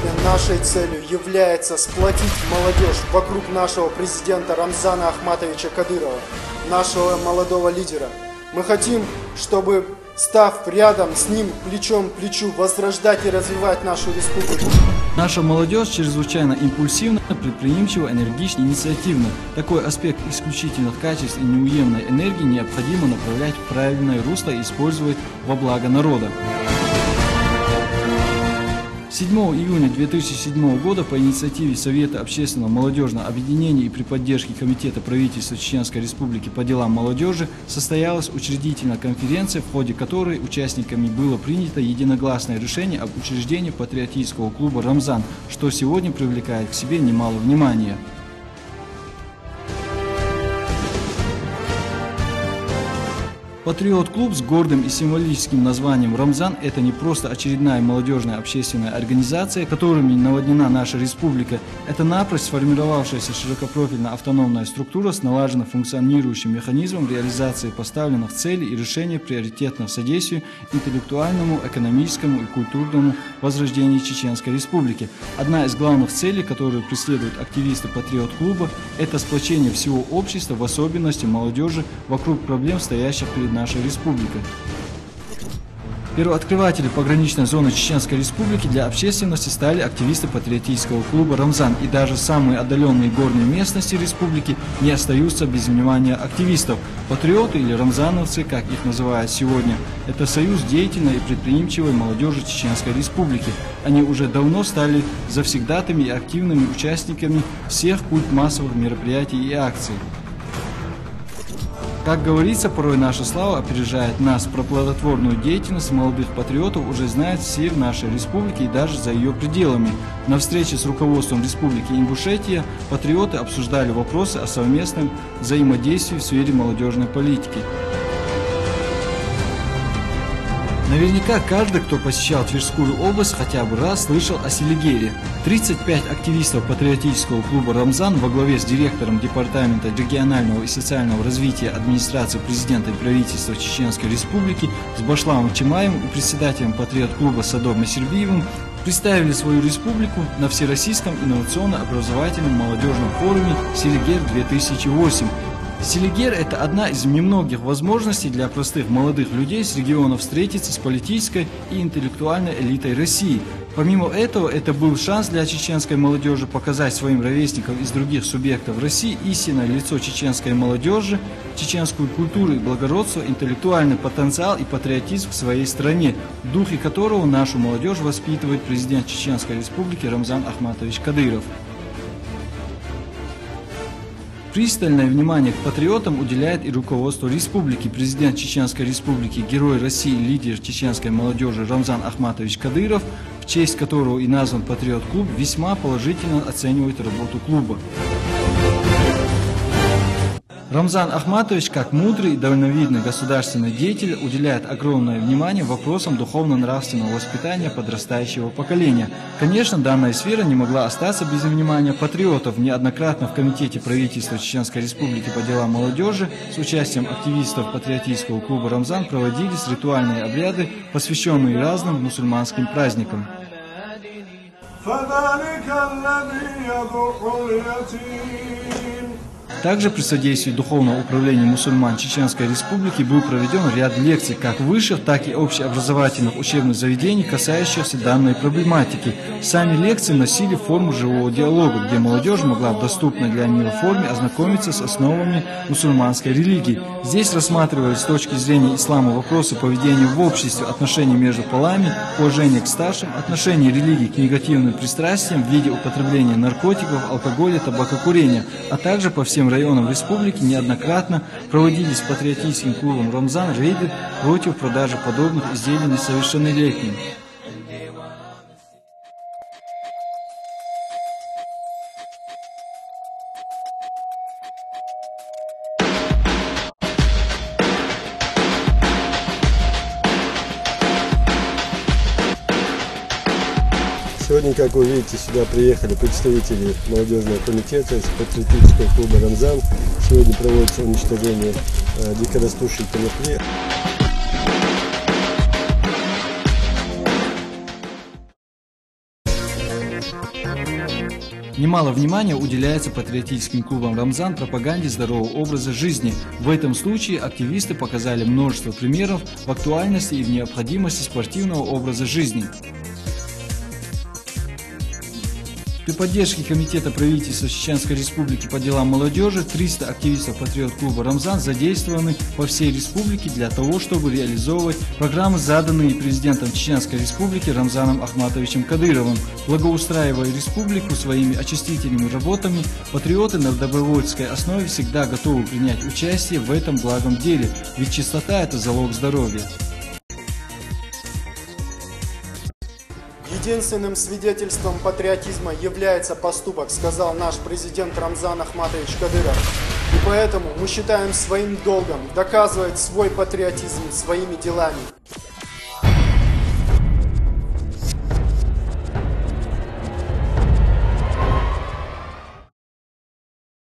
сегодня нашей целью является сплотить молодежь вокруг нашего президента Рамзана Ахматовича Кадырова, нашего молодого лидера. Мы хотим, чтобы, став рядом с ним плечом к плечу, возрождать и развивать нашу республику. Наша молодежь чрезвычайно импульсивна, предприимчива, энергична, инициативна. Такой аспект исключительных качеств и неуемной энергии необходимо направлять в правильное русло и использовать во благо народа. 7 июня 2007 года по инициативе Совета общественного молодежного объединения и при поддержке Комитета правительства Чеченской Республики по делам молодежи состоялась учредительная конференция, в ходе которой участниками было принято единогласное решение об учреждении патриотического клуба «Рамзан», что сегодня привлекает к себе немало внимания. Патриот-клуб с гордым и символическим названием «Рамзан» – это не просто очередная молодежная общественная организация, которыми наводнена наша республика. Это напрочь сформировавшаяся широкопрофильная автономная структура с налаженно функционирующим механизмом реализации поставленных целей и решения приоритетного содействия интеллектуальному, экономическому и культурному возрождению Чеченской Республики. Одна из главных целей, которую преследуют активисты Патриот-клуба – это сплочение всего общества, в особенности молодежи, вокруг проблем, стоящих перед нашей республикой. Первооткрыватели пограничной зоны Чеченской Республики для общественности стали активисты патриотического клуба «Рамзан», и даже самые отдаленные горные местности республики не остаются без внимания активистов. Патриоты или рамзановцы, как их называют сегодня, это союз деятельной и предприимчивой молодежи Чеченской Республики. Они уже давно стали завсегдатами и активными участниками всех культмассовых мероприятий и акций. Как говорится, порой наша слава опережает нас. Про плодотворную деятельность молодых патриотов уже знают все в нашей республике и даже за ее пределами. На встрече с руководством Республики Ингушетия патриоты обсуждали вопросы о совместном взаимодействии в сфере молодежной политики. Наверняка каждый, кто посещал Тверскую область, хотя бы раз слышал о Селигере. 35 активистов патриотического клуба «Рамзан» во главе с директором Департамента регионального и социального развития администрации президента и правительства Чеченской Республики с Башлавом Чимаевым и председателем патриот-клуба Садом Месербиевым представили свою республику на Всероссийском инновационно-образовательном молодежном форуме «Селигер-2008». Селигер – это одна из немногих возможностей для простых молодых людей с регионов встретиться с политической и интеллектуальной элитой России. Помимо этого, это был шанс для чеченской молодежи показать своим ровесникам из других субъектов России истинное лицо чеченской молодежи, чеченскую культуру и благородство, интеллектуальный потенциал и патриотизм в своей стране, в духе которого нашу молодежь воспитывает президент Чеченской Республики Рамзан Ахматович Кадыров. Пристальное внимание к патриотам уделяет и руководство республики. Президент Чеченской Республики, герой России, лидер чеченской молодежи Рамзан Ахматович Кадыров, в честь которого и назван Патриот-клуб, весьма положительно оценивает работу клуба. Рамзан Ахматович, как мудрый и дальновидный государственный деятель, уделяет огромное внимание вопросам духовно-нравственного воспитания подрастающего поколения. Конечно, данная сфера не могла остаться без внимания патриотов. Неоднократно в Комитете правительства Чеченской Республики по делам молодежи с участием активистов патриотического клуба «Рамзан» проводились ритуальные обряды, посвященные разным мусульманским праздникам. Также при содействии Духовного управления мусульман Чеченской Республики был проведен ряд лекций как высших, так и общеобразовательных учебных заведений, касающихся данной проблематики. Сами лекции носили форму живого диалога, где молодежь могла в доступной для нее форме ознакомиться с основами мусульманской религии. Здесь рассматривались с точки зрения ислама вопросы поведения в обществе, отношений между полами, уважения к старшим, отношения религии к негативным пристрастиям в виде употребления наркотиков, алкоголя, табакокурения, а также по всем районам республики неоднократно проводились патриотическим клубом «Рамзан» рейды против продажи подобных изделий несовершеннолетним. Сегодня, как вы видите, сюда приехали представители молодежного комитета из патриотического клуба «Рамзан». Сегодня проводится уничтожение дикорастущей конопли. Немало внимания уделяется патриотическим клубам «Рамзан» пропаганде здорового образа жизни. В этом случае активисты показали множество примеров в актуальности и в необходимости спортивного образа жизни. При поддержке Комитета правительства Чеченской Республики по делам молодежи 300 активистов патриот-клуба «Рамзан» задействованы по всей республике для того, чтобы реализовывать программы, заданные президентом Чеченской Республики Рамзаном Ахматовичем Кадыровым. Благоустраивая республику своими очистительными работами, патриоты на добровольческой основе всегда готовы принять участие в этом благом деле, ведь чистота – это залог здоровья. Единственным свидетельством патриотизма является поступок, сказал наш президент Рамзан Ахматович Кадыров. И поэтому мы считаем своим долгом доказывать свой патриотизм своими делами.